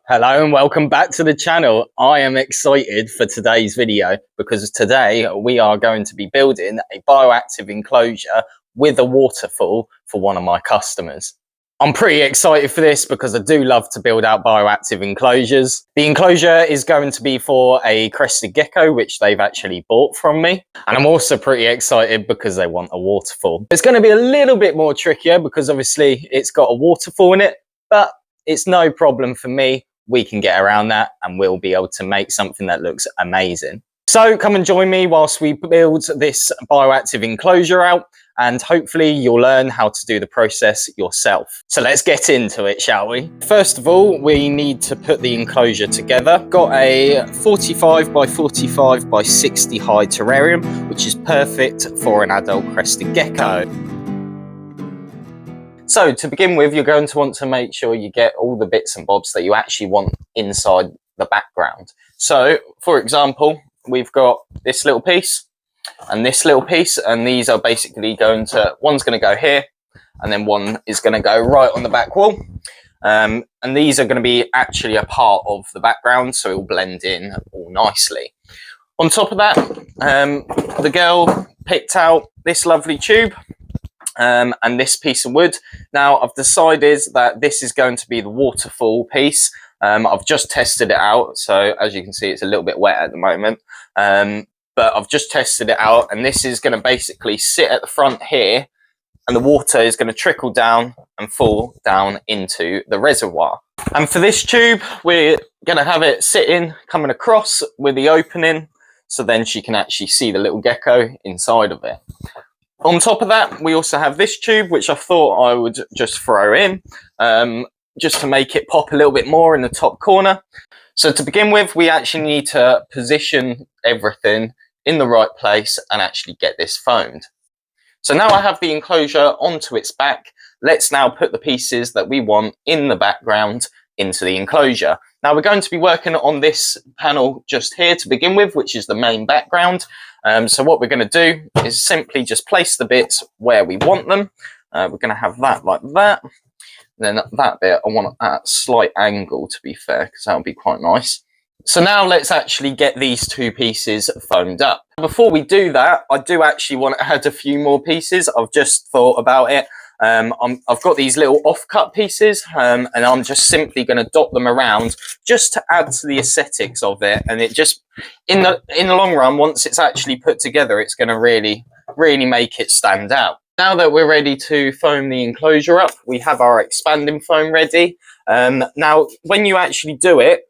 Hello and welcome back to the channel. I am excited for today's video because today we are going to be building a bioactive enclosure with a waterfall for one of my customers. I'm pretty excited for this because I do love to build out bioactive enclosures. The enclosure is going to be for a crested gecko, which they've actually bought from me. And I'm also pretty excited because they want a waterfall. It's going to be a little bit more trickier because obviously it's got a waterfall in it, but it's no problem for me. We can get around that and we'll be able to make something that looks amazing. So come and join me whilst we build this bioactive enclosure out, and hopefully you'll learn how to do the process yourself. So let's get into it, shall we? First of all, we need to put the enclosure together. Got a 45 by 45 by 60 high terrarium, which is perfect for an adult crested gecko. So to begin with, you're going to want to make sure you get all the bits and bobs that you actually want inside the background. So for example, we've got this little piece and this little piece, and these are basically one's going to go here, and then one is going to go right on the back wall. And these are going to be actually a part of the background, so it will blend in all nicely. On top of that, the girl picked out this lovely tube. And this piece of wood. Now I've decided that this is going to be the waterfall piece. I've just tested it out, so as you can see it's a little bit wet at the moment, but I've just tested it out, and this is going to basically sit at the front here, and the water is going to trickle down and fall down into the reservoir. And for this tube, we're going to have it sitting coming across with the opening, so then she can actually see the little gecko inside of it. On top of that, we also have this tube, which I thought I would just throw in, just to make it pop a little bit more in the top corner. So to begin with, we actually need to position everything in the right place and actually get this foamed. So now I have the enclosure onto its back. Let's now put the pieces that we want in the background into the enclosure. Now we're going to be working on this panel just here to begin with, which is the main background. So what we're going to do is simply just place the bits where we want them. We're going to have that like that. And then that bit I want at a slight angle, to be fair, because that would be quite nice. So now let's actually get these two pieces foamed up. Before we do that, I do actually want to add a few more pieces. I've just thought about it. I've got these little off-cut pieces, and I'm just simply going to dot them around just to add to the aesthetics of it. And it just, in the long run, once it's actually put together, it's going to really make it stand out. Now that we're ready to foam the enclosure up, we have our expanding foam ready. Now, when you actually do it,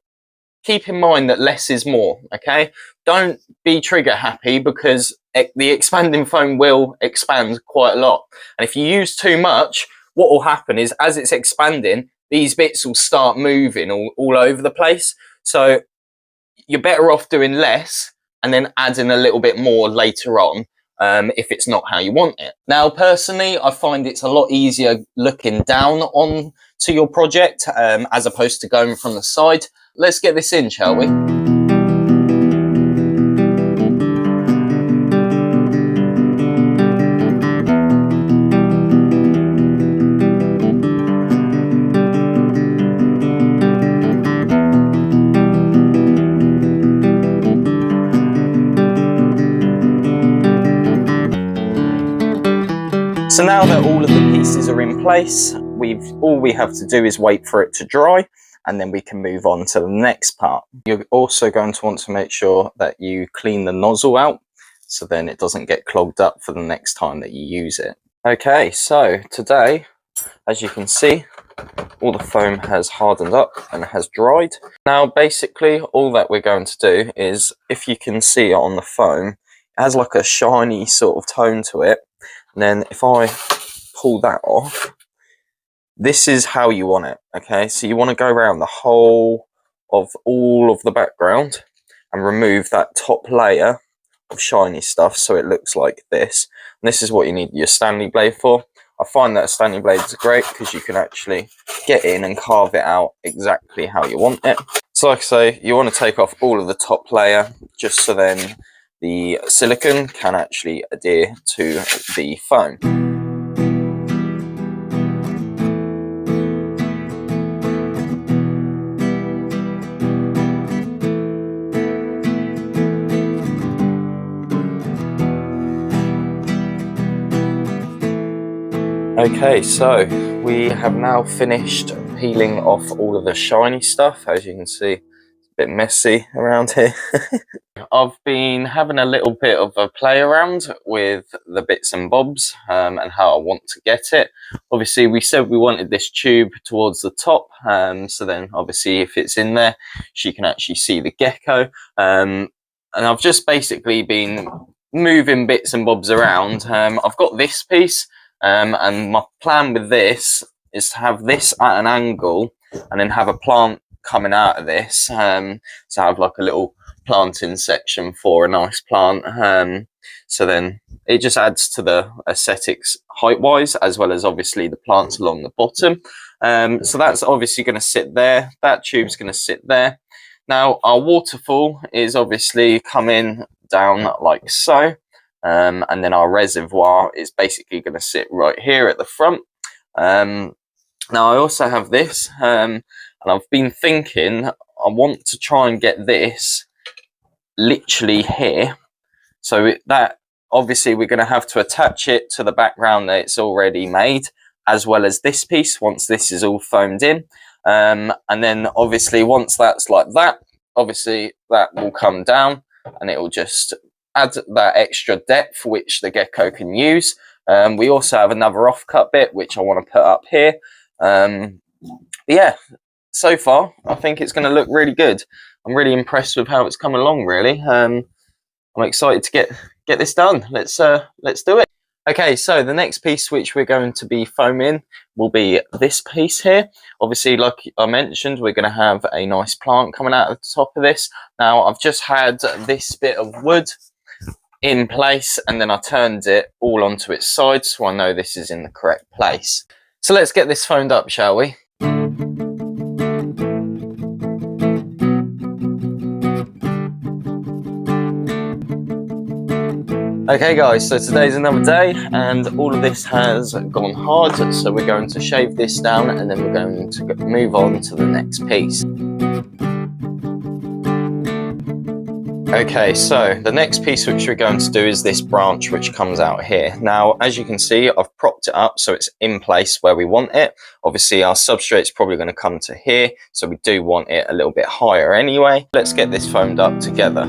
keep in mind that less is more, okay? Don't be trigger happy because the expanding foam will expand quite a lot. And if you use too much, what will happen is as it's expanding, these bits will start moving all over the place. So you're better off doing less and then adding a little bit more later on if it's not how you want it. Now, personally, I find it's a lot easier looking down on to your project as opposed to going from the side. Let's get this in, shall we? So now that all of the pieces are in place, all we have to do is wait for it to dry, and then we can move on to the next part. You're also going to want to make sure that you clean the nozzle out, so then it doesn't get clogged up for the next time that you use it. Okay, so today, as you can see, all the foam has hardened up and has dried. Now basically all that we're going to do is, if you can see on the foam, it has like a shiny sort of tone to it. And then if I pull that off, this is how you want it, okay? So you want to go around the whole of all of the background and remove that top layer of shiny stuff so it looks like this. And this is what you need your Stanley blade for. I find that a Stanley blade is great because you can actually get in and carve it out exactly how you want it. So like I say, you want to take off all of the top layer just so then the silicone can actually adhere to the foam. Okay, so we have now finished peeling off all of the shiny stuff. As you can see, it's a bit messy around here. I've been having a little bit of a play around with the bits and bobs and how I want to get it. Obviously, we said we wanted this tube towards the top, so then obviously if it's in there, she can actually see the gecko. And I've just basically been moving bits and bobs around. I've got this piece. And my plan with this is to have this at an angle and then have a plant coming out of this. So have like a little planting section for a nice plant. So then it just adds to the aesthetics height wise, as well as obviously the plants along the bottom. So that's obviously going to sit there. That tube's going to sit there. Now our waterfall is obviously coming down like so. And then our reservoir is basically going to sit right here at the front. Now I also have this, and I've been thinking I want to try and get this literally here. So that obviously we're going to have to attach it to the background that it's already made, as well as this piece once this is all foamed in. And then obviously once that's like that, obviously that will come down and it will just add that extra depth which the gecko can use. We also have another offcut bit which I want to put up here. Yeah, so far I think it's going to look really good. I'm really impressed with how it's come along, really. I'm excited to get this done. Let's do it. Okay, so the next piece which we're going to be foaming will be this piece here. Obviously, like I mentioned, we're going to have a nice plant coming out of the top of this. Now I've just had this bit of wood in place and then I turned it all onto its side so I know this is in the correct place. So let's get this foamed up, shall we? Okay guys, so today's another day and all of this has gone hard, so we're going to shave this down and then we're going to move on to the next piece. Okay, so the next piece which we're going to do is this branch which comes out here. Now, as you can see, I've propped it up so it's in place where we want it. Obviously, our substrate's probably going to come to here, so we do want it a little bit higher anyway. Let's get this foamed up together.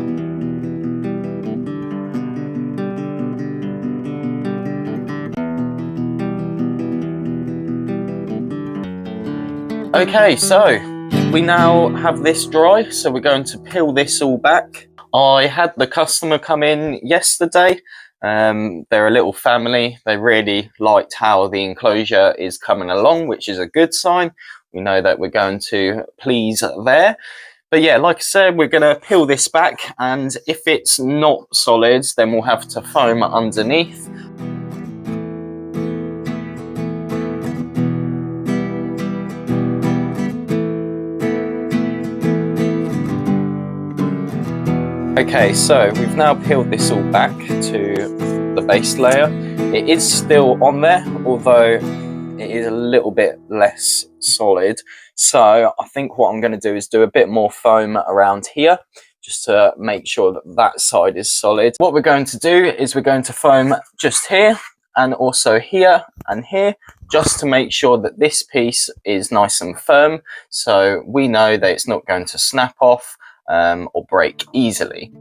Okay, so we now have this dry, so we're going to peel this all back. I had the customer come in yesterday. They're a little family. They really liked how the enclosure is coming along, which is a good sign. We know that we're going to please there. But yeah, like I said, we're going to peel this back, and if it's not solid, then we'll have to foam underneath. Okay, so we've now peeled this all back to the base layer. It is still on there, although it is a little bit less solid. So I think what I'm going to do is do a bit more foam around here, just to make sure that that side is solid. What we're going to do is we're going to foam just here, and also here and here, just to make sure that this piece is nice and firm, so we know that it's not going to snap off or break easily.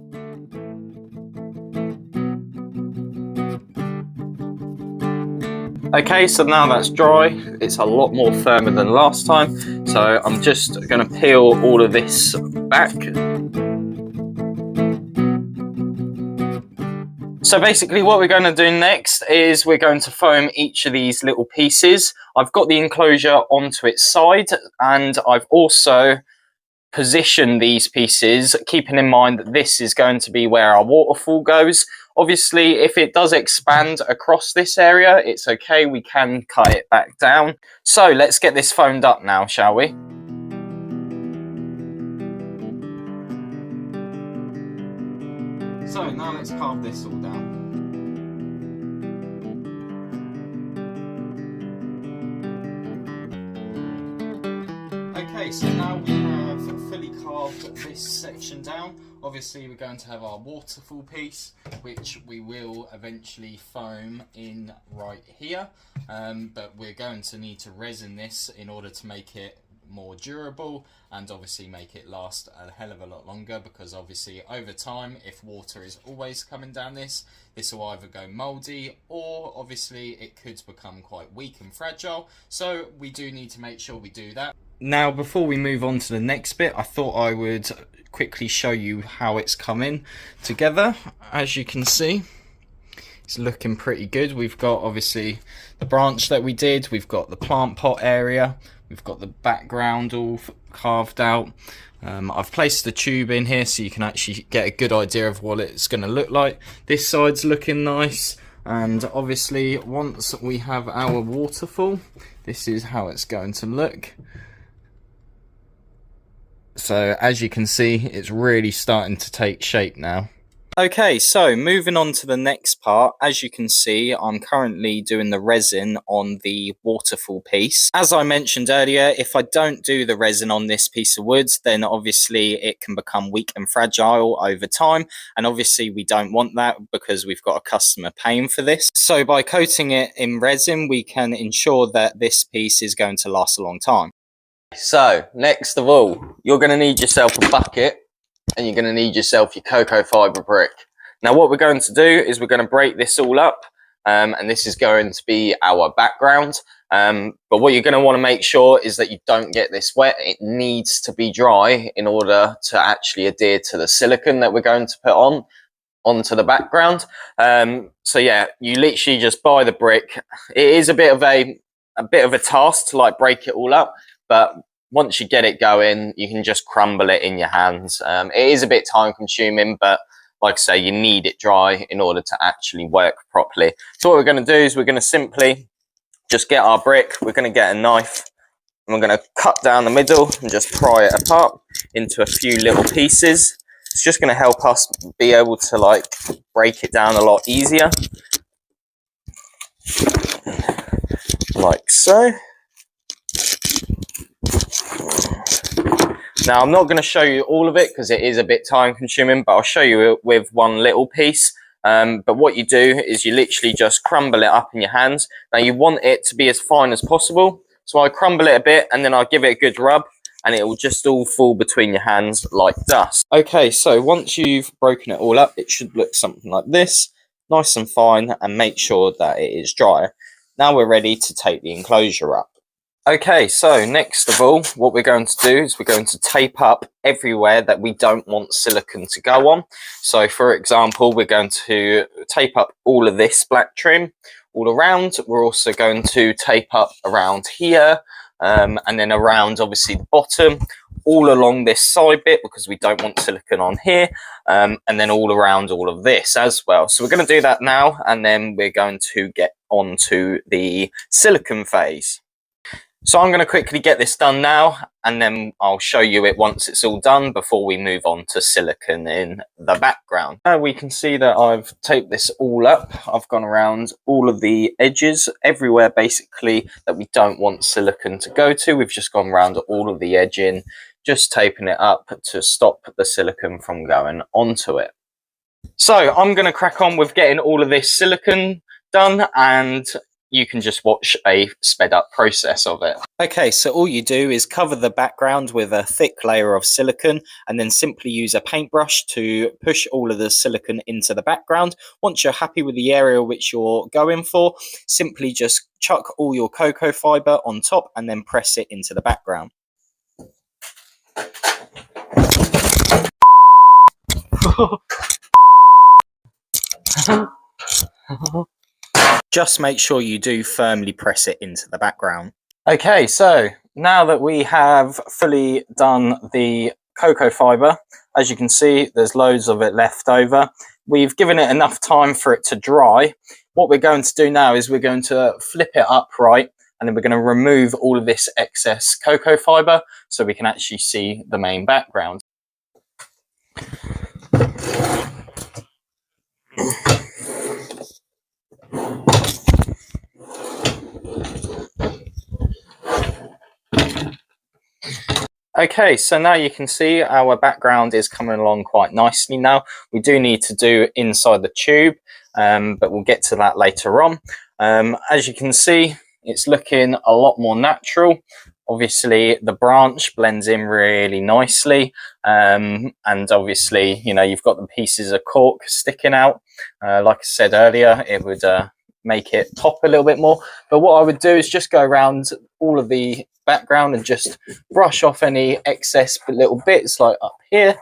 Okay, so now that's dry. It's a lot more firmer than last time, so I'm just going to peel all of this back. So basically what we're going to do next is we're going to foam each of these little pieces. I've got the enclosure onto its side, and I've also position these pieces, keeping in mind that this is going to be where our waterfall goes. Obviously, if it does expand across this area, it's okay, we can cut it back down. So let's get this foamed up now, shall we? So now let's carve this all down. Okay, so now we have fully carved this section down. Obviously we're going to have our waterfall piece, which we will eventually foam in right here. but we're going to need to resin this in order to make it more durable and obviously make it last a hell of a lot longer, because obviously over time, if water is always coming down this will either go moldy, or obviously it could become quite weak and fragile. So we do need to make sure we do that. Now, before we move on to the next bit, I thought I would quickly show you how it's coming together. As you can see, it's looking pretty good. We've got obviously the branch that we did, we've got the plant pot area, we've got the background all carved out. I've placed the tube in here so you can actually get a good idea of what it's going to look like. This side's looking nice, and obviously once we have our waterfall, this is how it's going to look. So as you can see, it's really starting to take shape now. Okay, so moving on to the next part. As you can see, I'm currently doing the resin on the waterfall piece. As I mentioned earlier, if I don't do the resin on this piece of wood, then obviously it can become weak and fragile over time. And obviously we don't want that, because we've got a customer paying for this. So by coating it in resin, we can ensure that this piece is going to last a long time. So next of all, you're going to need yourself a bucket, and you're going to need yourself your cocoa fibre brick. Now what we're going to do is we're going to break this all up, and this is going to be our background. But what you're going to want to make sure is that you don't get this wet. It needs to be dry in order to actually adhere to the silicone that we're going to put onto the background. So yeah, you literally just buy the brick. It is a bit of a task to like break it all up, but once you get it going, you can just crumble it in your hands. It is a bit time consuming, but like I say, you need it dry in order to actually work properly. So what we're going to do is we're going to simply just get our brick, we're going to get a knife, and we're going to cut down the middle and just pry it apart into a few little pieces. It's just going to help us be able to like break it down a lot easier. Like so. Now I'm not going to show you all of it because it is a bit time consuming, but I'll show you it with one little piece. But what you do is you literally just crumble it up in your hands. Now you want it to be as fine as possible. So I crumble it a bit and then I give it a good rub, and it will just all fall between your hands like dust. Okay, so once you've broken it all up, it should look something like this, nice and fine, and make sure that it is dry. Now we're ready to take the enclosure up. Okay, so next of all, what we're going to do is we're going to tape up everywhere that we don't want silicone to go on. So for example, we're going to tape up all of this black trim all around. We're also going to tape up around here, and then around obviously the bottom, all along this side bit because we don't want silicone on here, and then all around all of this as well. So we're going to do that now, and then we're going to get on to the silicone phase. So I'm going to quickly get this done now, and then I'll show you it once it's all done before we move on to silicone in the background. Now we can see that I've taped this all up. I've gone around all of the edges, everywhere basically that we don't want silicone to go to. We've just gone around all of the edging, just taping it up to stop the silicone from going onto it. So I'm going to crack on with getting all of this silicone done, and you can just watch a sped up process of it. Okay, so all you do is cover the background with a thick layer of silicone, and then simply use a paintbrush to push all of the silicone into the background. Once you're happy with the area which you're going for, simply just chuck all your cocoa fibre on top and then press it into the background. Just make sure you do firmly press it into the background. Okay, so now that we have fully done the cocoa fibre, as you can see, there's loads of it left over. We've given it enough time for it to dry. What we're going to do now is we're going to flip it upright, and then we're going to remove all of this excess cocoa fibre so we can actually see the main background. Okay, so now you can see our background is coming along quite nicely now. We do need to do inside the tube, but we'll get to that later on. As you can see, it's looking a lot more natural. Obviously the branch blends in really nicely, and obviously, you know, you've got the pieces of cork sticking out. Like I said earlier, it would make it pop a little bit more. But what I would do is just go around all of the background and just brush off any excess little bits like up here.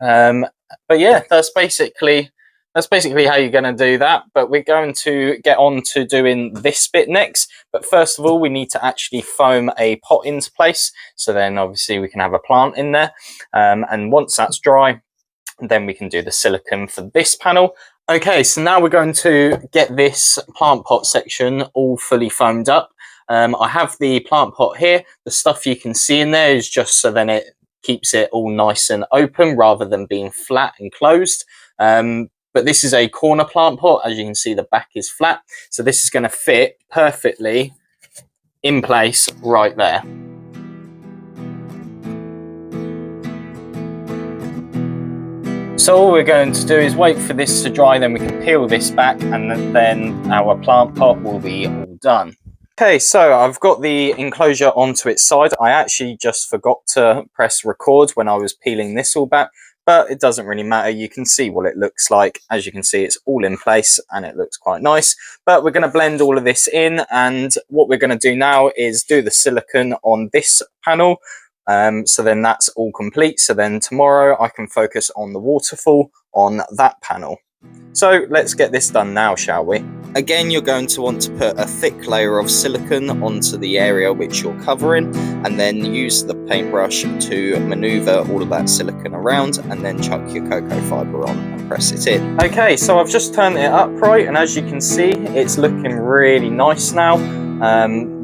But yeah, that's basically how you're going to do that. But we're going to get on to doing this bit next. But first of all, we need to actually foam a pot into place. So then obviously we can have a plant in there. And once that's dry, then we can do the silicone for this panel. Okay, so now we're going to get this plant pot section all fully foamed up. I have the plant pot here. The stuff you can see in there is just so then it keeps it all nice and open rather than being flat and closed. But this is a corner plant pot. As you can see, the back is flat. So this is going to fit perfectly in place right there. So all we're going to do is wait for this to dry, then we can peel this back, and then our plant pot will be all done. Okay, so I've got the enclosure onto its side. I actually just forgot to press record when I was peeling this all back, but it doesn't really matter. You can see what it looks like. As you can see, it's all in place and it looks quite nice. But we're going to blend all of this in, and what we're going to do now is do the silicone on this panel. So then that's all complete. So then tomorrow I can focus on the waterfall on that panel. So let's get this done now, shall we? Again, you're going to want to put a thick layer of silicone onto the area which you're covering, and then use the paintbrush to maneuver all of that silicone around, and then chuck your cocoa fibre on and press it in. Okay, so I've just turned it upright, and as you can see, it's looking really nice now.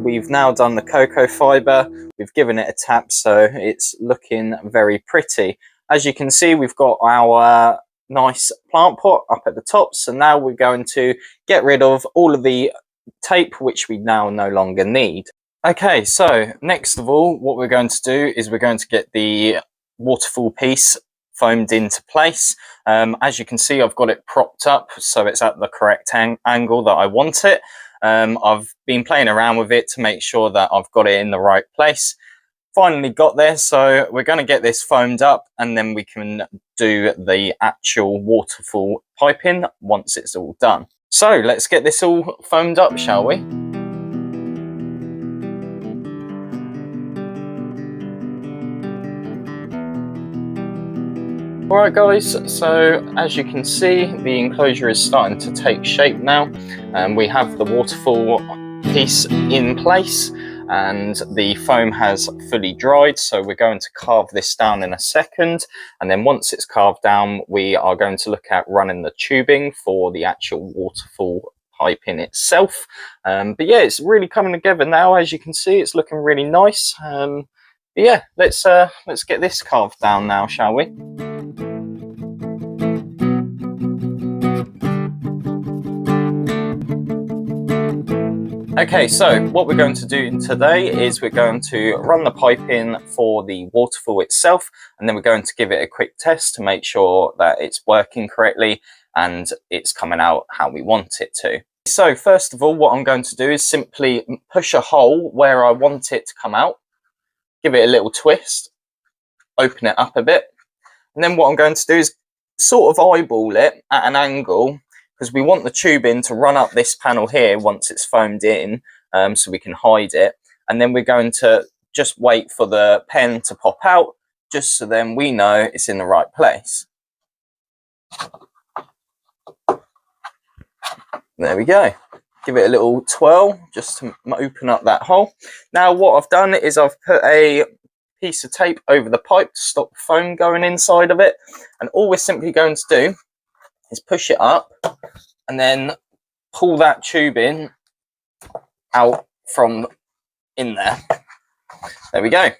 We've now done the cocoa fibre, we've given it a tap, so it's looking very pretty. As you can see, we've got our nice plant pot up at the top. So now we're going to get rid of all of the tape, which we now no longer need. Okay, so next of all, what we're going to do is we're going to get the waterfall piece foamed into place. As you can see, I've got it propped up so it's at the correct angle that I want it. I've been playing around with it to make sure that I've got it in the right place. Finally got there, so we're going to get this foamed up, and then we can do the actual waterfall piping once it's all done. So let's get this all foamed up, shall we? Alright guys, so as you can see, the enclosure is starting to take shape now. We have the waterfall piece in place, and the foam has fully dried, so we're going to carve this down in a second, and then once it's carved down, we are going to look at running the tubing for the actual waterfall piping itself. But yeah, it's really coming together now. As you can see, it's looking really nice. But yeah, let's get this carved down now, shall we? Okay, so what we're going to do today is we're going to run the piping for the waterfall itself, and then we're going to give it a quick test to make sure that it's working correctly and it's coming out how we want it to. So first of all, what I'm going to do is simply push a hole where I want it to come out, give it a little twist, open it up a bit, and then what I'm going to do is sort of eyeball it at an angle, because we want the tubing to run up this panel here once it's foamed in, so we can hide it. And then we're going to just wait for the pen to pop out, just so then we know it's in the right place. There we go. Give it a little twirl just to open up that hole. Now what I've done is I've put a piece of tape over the pipe to stop foam going inside of it. And all we're simply going to do is push it up and then pull that tubing out from in there. There we go.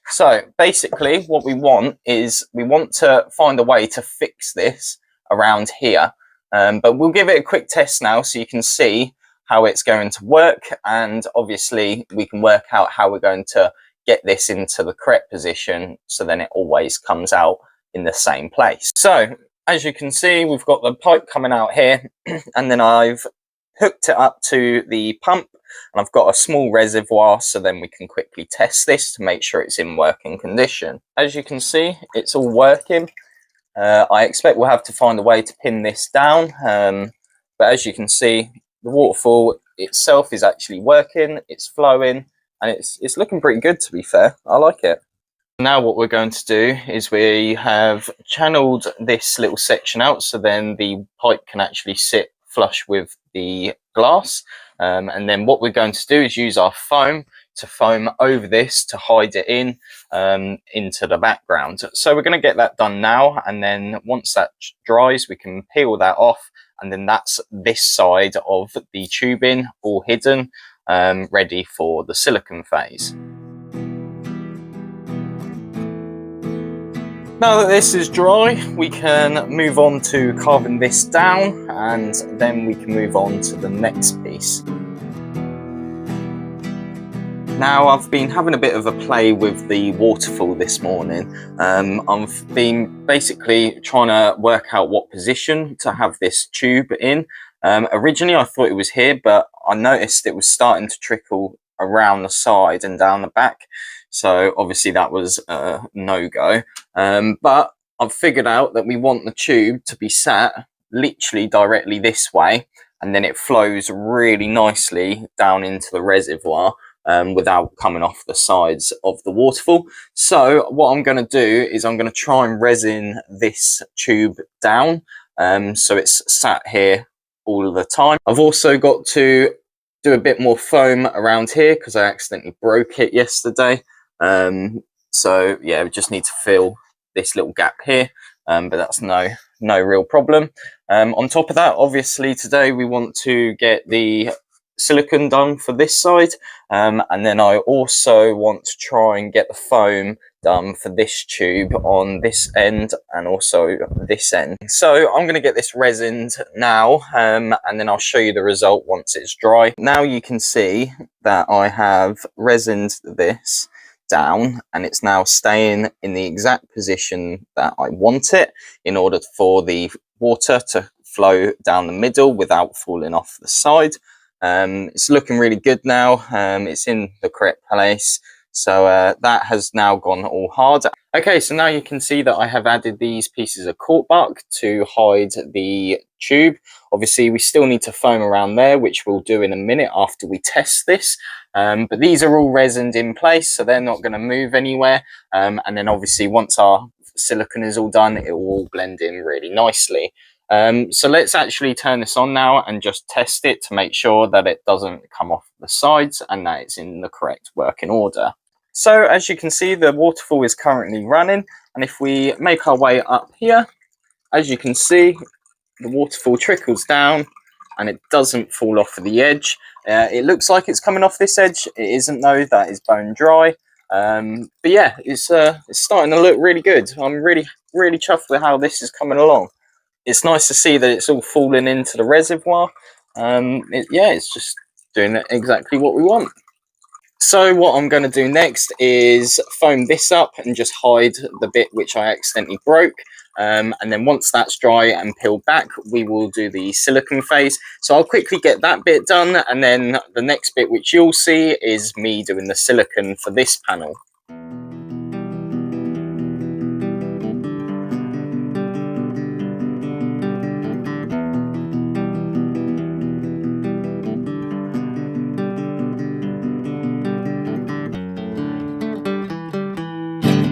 So basically what we want is we want to find a way to fix this around here. But we'll give it a quick test now so you can see how it's going to work, and obviously we can work out how we're going to get this into the correct position so then it always comes out in the same place. So as you can see, we've got the pipe coming out here, and then I've hooked it up to the pump, and I've got a small reservoir, so then we can quickly test this to make sure it's in working condition. As you can see, it's all working. I expect we'll have to find a way to pin this down, but as you can see, the waterfall itself is actually working, it's flowing, and it's looking pretty good, to be fair. I like it. Now what we're going to do is we have channeled this little section out, so then the pipe can actually sit flush with the glass, and then what we're going to do is use our foam to foam over this to hide it in into the background. So we're going to get that done now, and then once that dries we can peel that off, and then that's this side of the tubing all hidden, ready for the silicone phase. Now that this is dry, we can move on to carving this down, and then we can move on to the next piece. Now, I've been having a bit of a play with the waterfall this morning. I've been basically trying to work out what position to have this tube in. Originally I thought it was here, but I noticed it was starting to trickle around the side and down the back. So obviously that was a no-go. But I've figured out that we want the tube to be sat literally directly this way, and then it flows really nicely down into the reservoir without coming off the sides of the waterfall. So what I'm going to do is I'm going to try and resin this tube down so it's sat here all of the time. I've also got to do a bit more foam around here because I accidentally broke it yesterday. So yeah, we just need to fill this little gap here, but that's no real problem. On top of that, obviously today we want to get the silicone done for this side, and then I also want to try and get the foam done for this tube on this end and also this end. So I'm going to get this resined now, and then I'll show you the result once it's dry. Now you can see that I have resined this down, and it's now staying in the exact position that I want it in order for the water to flow down the middle without falling off the side. It's looking really good now. It's in the correct place. So that has now gone all hard. Okay, so now you can see that I have added these pieces of cork bark to hide the tube. Obviously, we still need to foam around there, which we'll do in a minute after we test this. But these are all resined in place, so they're not going to move anywhere. And then obviously, once our silicone is all done, it will all blend in really nicely. So let's actually turn this on now and just test it to make sure that it doesn't come off the sides and that it's in the correct working order. So as you can see, the waterfall is currently running, and if we make our way up here, as you can see, the waterfall trickles down and it doesn't fall off of the edge. It looks like it's coming off this edge. It isn't though, that is bone dry. But yeah, it's starting to look really good. I'm really chuffed with how this is coming along. It's nice to see that it's all falling into the reservoir. Yeah, it's just doing exactly what we want. So what I'm going to do next is foam this up and just hide the bit which I accidentally broke. And then once that's dry and peeled back, we will do the silicone phase. So I'll quickly get that bit done, and then the next bit which you'll see is me doing the silicone for this panel.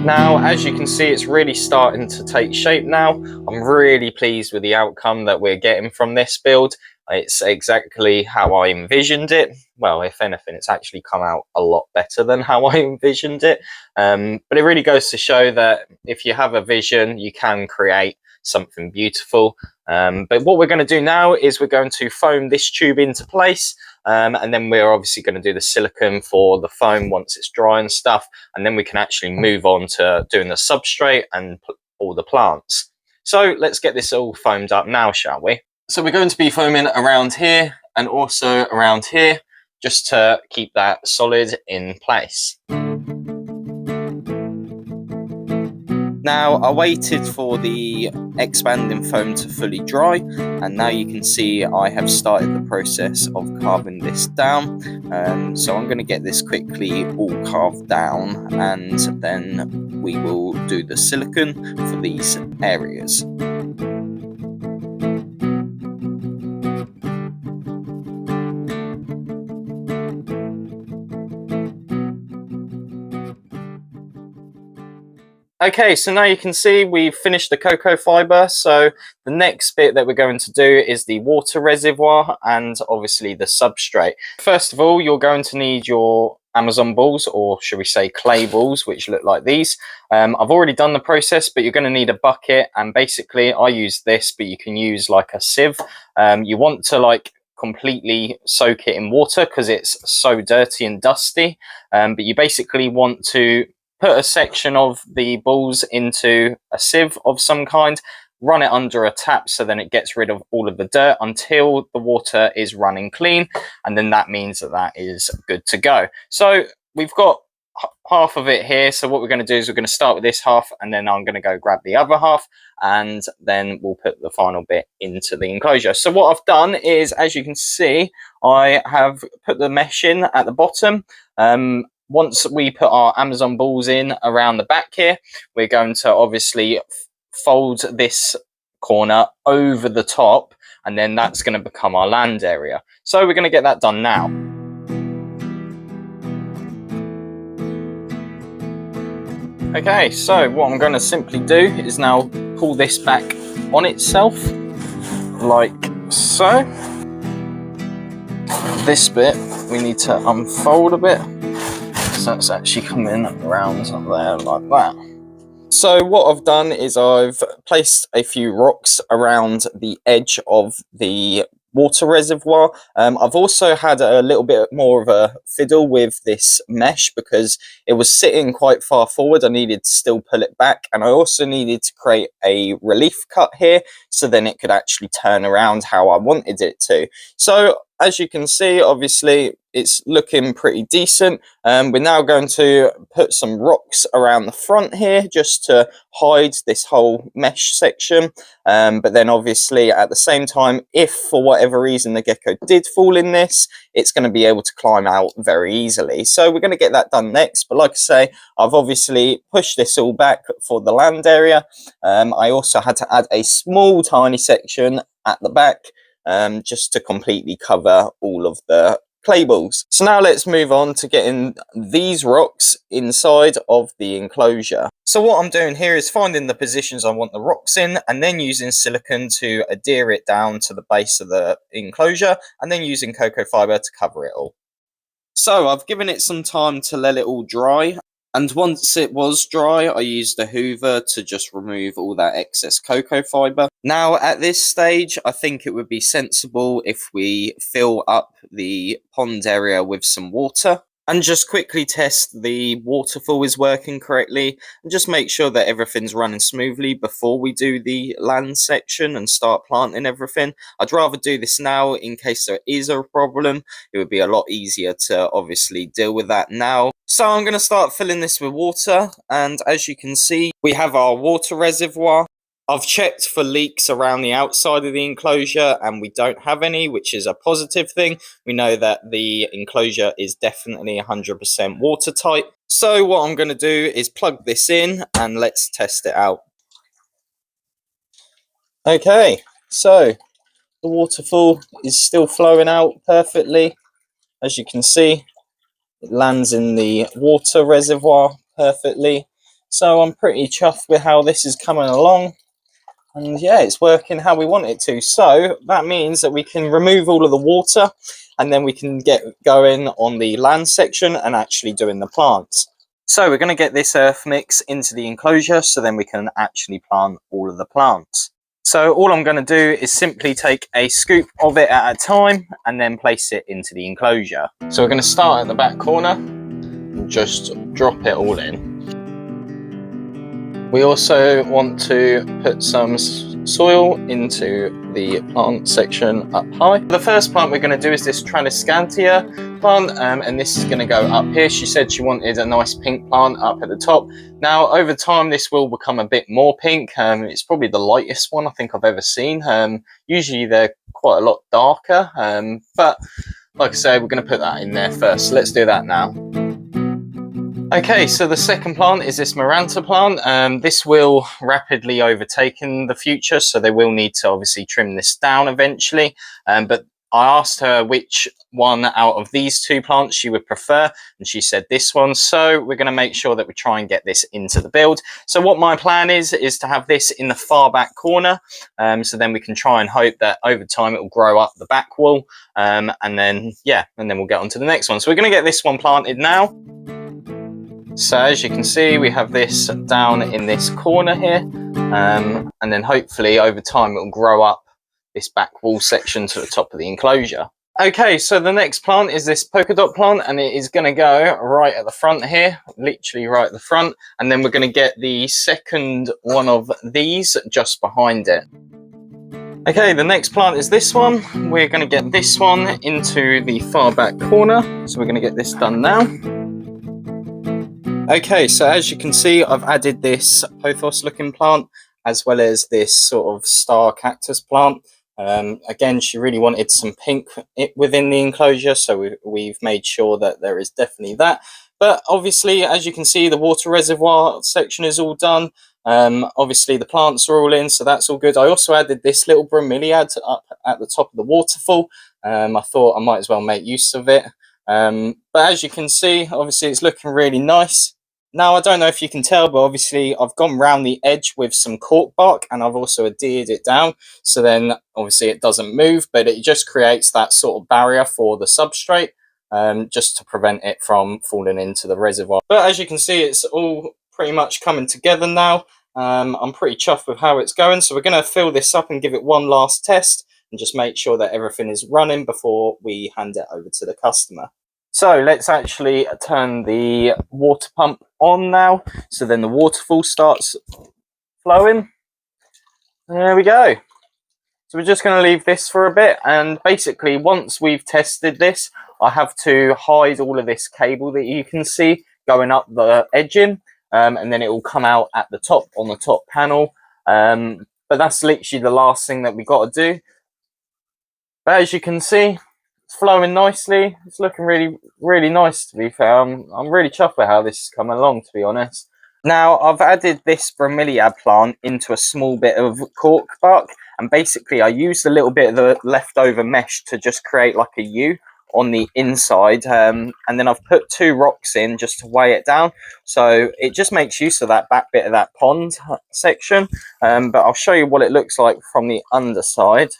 Now, as you can see, it's really starting to take shape now. I'm really pleased with the outcome that we're getting from this build. It's exactly how I envisioned it. Well, if anything, it's actually come out a lot better than how I envisioned it. But it really goes to show that if you have a vision, you can create something beautiful. But what we're going to do now is we're going to foam this tube into place. And then we're obviously going to do the silicone for the foam once it's dry and stuff, and then we can actually move on to doing the substrate and all the plants. So let's get this all foamed up now, shall we? So we're going to be foaming around here and also around here, just to keep that solid in place. Now, I waited for the expanding foam to fully dry, and now you can see I have started the process of carving this down. So I'm going to get this quickly all carved down, and then we will do the silicone for these areas. Okay, so now you can see we've finished the cocoa fibre, so the next bit that we're going to do is the water reservoir and obviously the substrate. First of all, you're going to need your Amazon balls, or should we say clay balls, which look like these. I've already done the process, but you're going to need a bucket, and basically I use this, but you can use like a sieve. You want to like completely soak it in water because it's so dirty and dusty, but you basically want to put a section of the balls into a sieve of some kind, run it under a tap so then it gets rid of all of the dirt until the water is running clean, and then that means that that is good to go. So we've got half of it here, so what we're going to do is we're going to start with this half, and then I'm going to go grab the other half, and then we'll put the final bit into the enclosure. So what I've done is, as you can see, I have put the mesh in at the bottom. Once we put our Amazon balls in around the back here, we're going to obviously fold this corner over the top, and then that's going to become our land area. So we're going to get that done now. Okay, so what I'm going to simply do is now pull this back on itself, like so. This bit we need to unfold a bit. So it's actually coming around up there like that. So what I've done is I've placed a few rocks around the edge of the water reservoir. I've also had a little bit more of a fiddle with this mesh because it was sitting quite far forward. I needed to still pull it back, and I also needed to create a relief cut here so then it could actually turn around how I wanted it to. So as you can see, obviously it's looking pretty decent. We're now going to put some rocks around the front here just to hide this whole mesh section. But then obviously at the same time, if for whatever reason the gecko did fall in this, it's going to be able to climb out very easily. So we're going to get that done next. But like I say, I've obviously pushed this all back for the land area. I also had to add a small tiny section at the back just to completely cover all of the clay balls. So now let's move on to getting these rocks inside of the enclosure. So what I'm doing here is finding the positions I want the rocks in, and then using silicone to adhere it down to the base of the enclosure, and then using cocoa fibre to cover it all. So I've given it some time to let it all dry, and once it was dry, I used a hoover to just remove all that excess cocoa fibre. Now, at this stage, I think it would be sensible if we fill up the pond area with some water and just quickly test the waterfall is working correctly, and just make sure that everything's running smoothly before we do the land section and start planting everything. I'd rather do this now in case there is a problem. It would be a lot easier to obviously deal with that now. So I'm going to start filling this with water, and as you can see, we have our water reservoir. I've checked for leaks around the outside of the enclosure, and we don't have any, which is a positive thing. We know that the enclosure is definitely 100% watertight. So what I'm going to do is plug this in and let's test it out. Okay, so the waterfall is still flowing out perfectly. As you can see, it lands in the water reservoir perfectly. So I'm pretty chuffed with how this is coming along. And yeah, it's working how we want it to. So that means that we can remove all of the water, and then we can get going on the land section and actually doing the plants. So we're going to get this earth mix into the enclosure so then we can actually plant all of the plants. So all I'm going to do is simply take a scoop of it at a time and then place it into the enclosure. So we're going to start at the back corner and just drop it all in. We also want to put some soil into the plant section up high. The first plant we're going to do is this Transcantia plant, and this is going to go up here. She said she wanted a nice pink plant up at the top. Now over time this will become a bit more pink. It's probably the lightest one I think I've ever seen. Usually they're quite a lot darker, but like I say, we're going to put that in there first. So let's do that now. Okay, so the second plant is this Maranta plant. This will rapidly overtake in the future, so they will need to obviously trim this down eventually. But I asked her which one out of these two plants she would prefer, and she said this one. So we're going to make sure that we try and get this into the build. So what my plan is to have this in the far back corner, so then we can try and hope that over time it will grow up the back wall, and then we'll get on to the next one. So we're going to get this one planted now. So as you can see, we have this down in this corner here, and then hopefully over time it will grow up this back wall section to the top of the enclosure. Okay, so the next plant is this polka dot plant, and it is going to go right at the front here, literally right at the front, and then we're going to get the second one of these just behind it. Okay, the next plant is this one. We're going to get this one into the far back corner, so we're going to get this done now. Okay, so as you can see, I've added this pothos looking plant as well as this sort of star cactus plant. Again, she really wanted some pink within the enclosure, so we've made sure that there is definitely that. But obviously, as you can see, the water reservoir section is all done. Obviously, the plants are all in, so that's all good. I also added this little bromeliad up at the top of the waterfall. I thought I might as well make use of it. But as you can see, obviously, it's looking really nice. Now, I don't know if you can tell, but obviously I've gone round the edge with some cork bark, and I've also adhered it down. So then obviously it doesn't move, but it just creates that sort of barrier for the substrate, just to prevent it from falling into the reservoir. But as you can see, it's all pretty much coming together now. I'm pretty chuffed with how it's going. So we're going to fill this up and give it one last test and just make sure that everything is running before we hand it over to the customer. So let's actually turn the water pump on now. So then the waterfall starts flowing. There we go. So we're just going to leave this for a bit. And basically, once we've tested this, I have to hide all of this cable that you can see going up the edging. And then it will come out at the top on the top panel. But that's literally the last thing that we got to do. But as you can see, it's flowing nicely. It's looking really, really nice, to be fair. I'm really chuffed with how this is coming along, to be honest. Now, I've added this bromeliad plant into a small bit of cork bark, and basically I used a little bit of the leftover mesh to just create like a U on the inside, and then I've put 2 rocks in just to weigh it down, so it just makes use of that back bit of that pond section. But I'll show you what it looks like from the underside.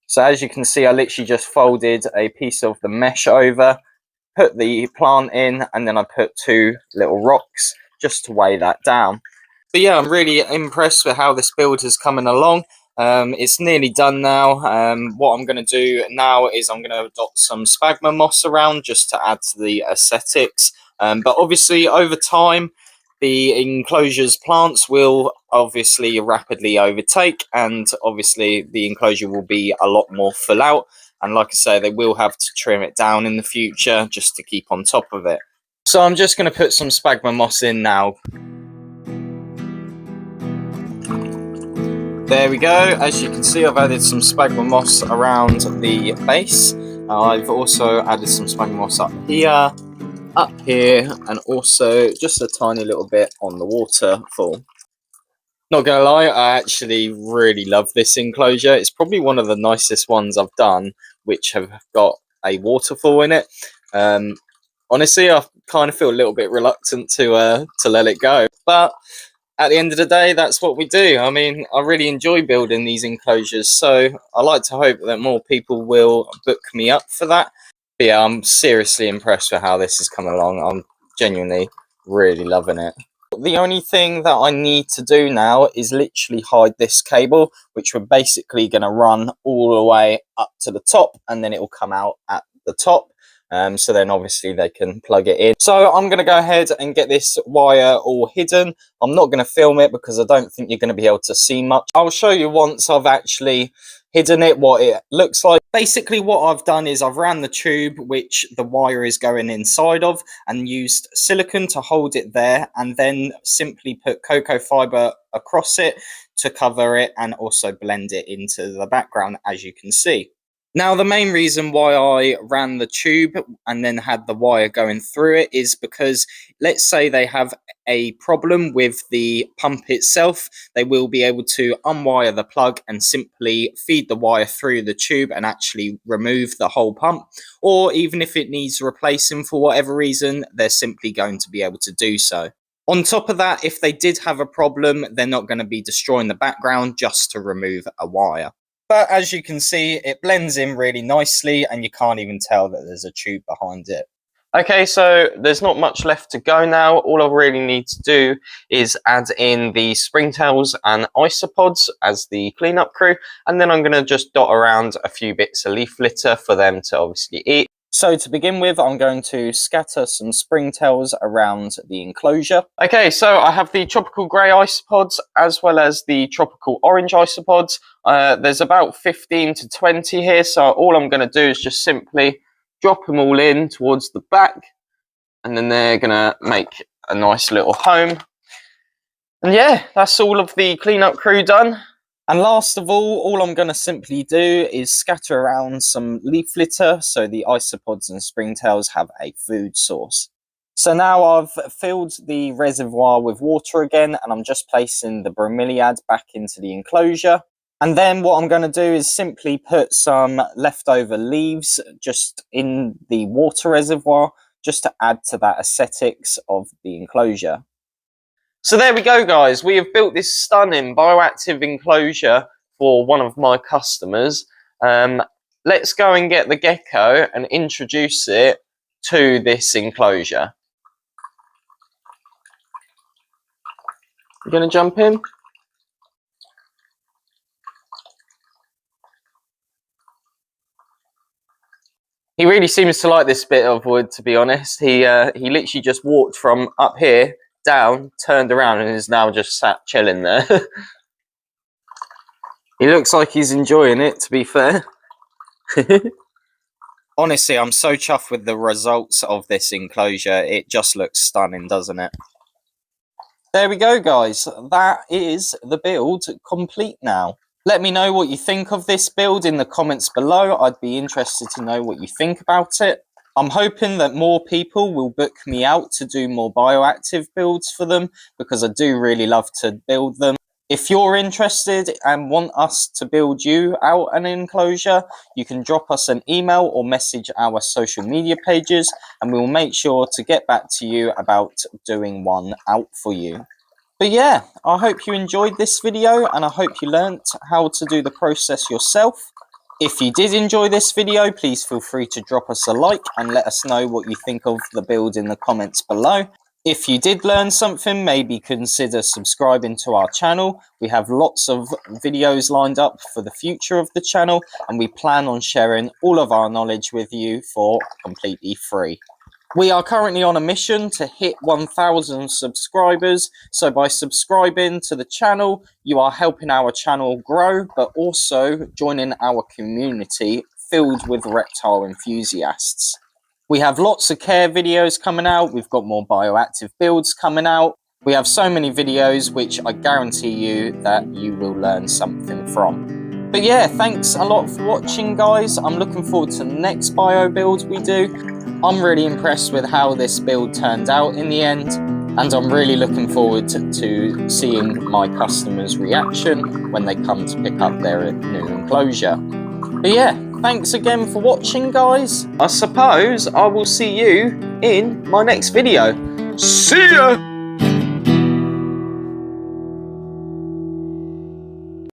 So as you can see, I literally just folded a piece of the mesh over, put the plant in, and then I put 2 little rocks just to weigh that down. But yeah, I'm really impressed with how this build is coming along. It's nearly done now. What I'm going to do now is I'm going to dot some sphagnum moss around just to add to the aesthetics. But obviously over time, the enclosure's plants will obviously rapidly overtake, and obviously the enclosure will be a lot more full out. And like I say, they will have to trim it down in the future just to keep on top of it. So I'm just going to put some sphagnum moss in now. There we go. As you can see, I've added some sphagnum moss around the base. I've also added some sphagnum moss up here, and also just a tiny little bit on the waterfall. Not gonna lie, I actually really love this enclosure. It's probably one of the nicest ones I've done, which have got a waterfall in it. Honestly, I kind of feel a little bit reluctant to let it go, but at the end of the day, that's what we do. I mean, I really enjoy building these enclosures, so I like to hope that more people will book me up for that. But yeah, I'm seriously impressed with how this is coming along. I'm genuinely really loving it. The only thing that I need to do now is literally hide this cable, which we're basically going to run all the way up to the top, and then it will come out at the top. so then obviously they can plug it in. So I'm going to go ahead and get this wire all hidden. I'm not going to film it because I don't think you're going to be able to see much. I'll show you once I've actually hidden it what it looks like. Basically what I've done is I've ran the tube which the wire is going inside of and used silicone to hold it there, and then simply put cocoa fiber across it to cover it and also blend it into the background, as you can see. Now, the main reason why I ran the tube and then had the wire going through it is because, let's say they have a problem with the pump itself, they will be able to unwire the plug and simply feed the wire through the tube and actually remove the whole pump. Or even if it needs replacing for whatever reason, they're simply going to be able to do so. On top of that, if they did have a problem, they're not going to be destroying the background just to remove a wire. But as you can see, it blends in really nicely and you can't even tell that there's a tube behind it. Okay, so there's not much left to go now. All I really need to do is add in the springtails and isopods as the cleanup crew. And then I'm going to just dot around a few bits of leaf litter for them to obviously eat. So to begin with, I'm going to scatter some springtails around the enclosure. Okay, so I have the tropical grey isopods as well as the tropical orange isopods. There's about 15 to 20 here, so all I'm going to do is just simply drop them all in towards the back, and then they're going to make a nice little home. And yeah, that's all of the cleanup crew done. And last of all I'm going to simply do is scatter around some leaf litter so the isopods and springtails have a food source. So now I've filled the reservoir with water again, and I'm just placing the bromeliad back into the enclosure. And then what I'm going to do is simply put some leftover leaves just in the water reservoir, just to add to that aesthetics of the enclosure. So there we go, guys. We have built this stunning bioactive enclosure for one of my customers. Let's go and get the gecko and introduce it to this enclosure. You gonna jump in? He really seems to like this bit of wood, to be honest. He literally just walked from up here down, turned around, and is now just sat chilling there. He looks like he's enjoying it, to be fair. Honestly, I'm so chuffed with the results of this enclosure. It just looks stunning, doesn't it? There we go, guys. That is the build complete now. Let me know what you think of this build in the comments below. I'd be interested to know what you think about it. I'm hoping that more people will book me out to do more bioactive builds for them, because I do really love to build them. If you're interested and want us to build you out an enclosure, you can drop us an email or message our social media pages, and we'll make sure to get back to you about doing one out for you. But yeah, I hope you enjoyed this video, and I hope you learnt how to do the process yourself. If you did enjoy this video, please feel free to drop us a like and let us know what you think of the build in the comments below. If you did learn something, maybe consider subscribing to our channel. We have lots of videos lined up for the future of the channel, and we plan on sharing all of our knowledge with you for completely free. We are currently on a mission to hit 1,000 subscribers, so by subscribing to the channel, you are helping our channel grow, but also joining our community filled with reptile enthusiasts. We have lots of care videos coming out, we've got more bioactive builds coming out. We have so many videos which I guarantee you that you will learn something from. But yeah, thanks a lot for watching, guys. I'm looking forward to the next bio build we do. I'm really impressed with how this build turned out in the end, and I'm really looking forward to seeing my customers' reaction when they come to pick up their new enclosure. But yeah, thanks again for watching, guys. I suppose I will see you in my next video. See ya!